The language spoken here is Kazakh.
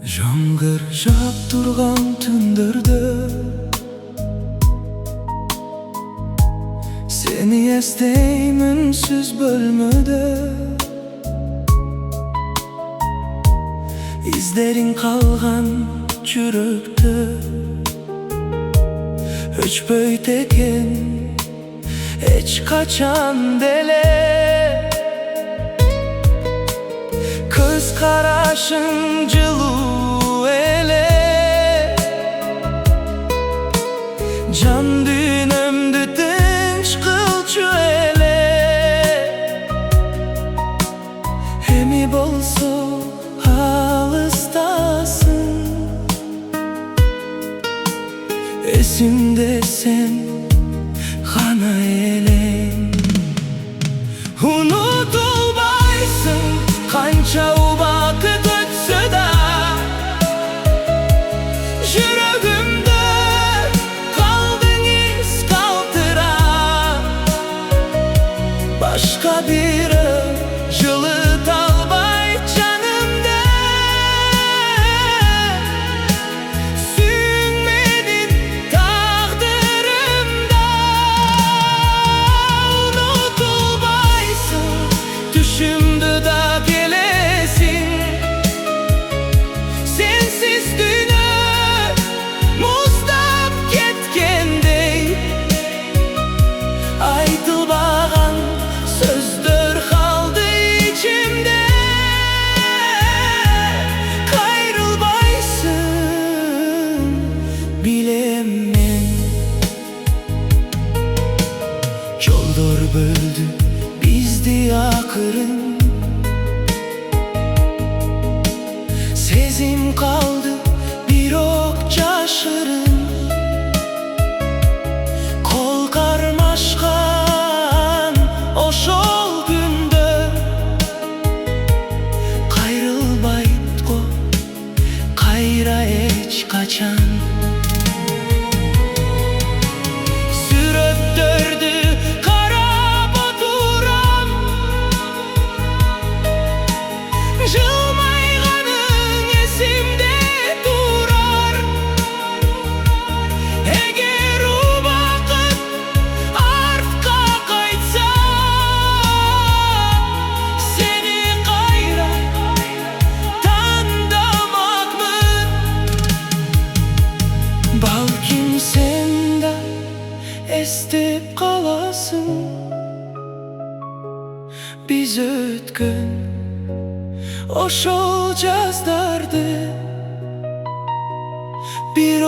Жаңғыржап тұрған түндерде сені естеймін үнсіз бөлмеде. İzlerin қалған жүректе өчпөйт экен эч качан деле. Көз карашың жылуу эле, жан дүйнөмдү тынч кылчу эле. Эми болсо алыстасың, эсимде сен гана элең. Unutulbaysың kança ubakıt ötse de, yüreğimde kaldın iz kaldıran. Başka biri жылыт албай жанымда, сүймедin taqdırımda. Unutulbaysың düşümdü da gelesin, sensiz dünya muzdap ketkendey. Aytılbagan sözдөр kaldı içimde, kayrılbaysın bilem men. Жолдор бөлдү бизди акырын, сезим kaldı bir ok жашырын. Кол кармашкан ошол күндө кайрылбайт го кайра эч качан. Сүрөттөрдү карап отурам, жылмайганың эсимде турар. Эгер убакыт артка кайтса, сени кайра тандамакмын. Балким сен да эстеп каласың, биз өткөн ошол жаздарды. Bir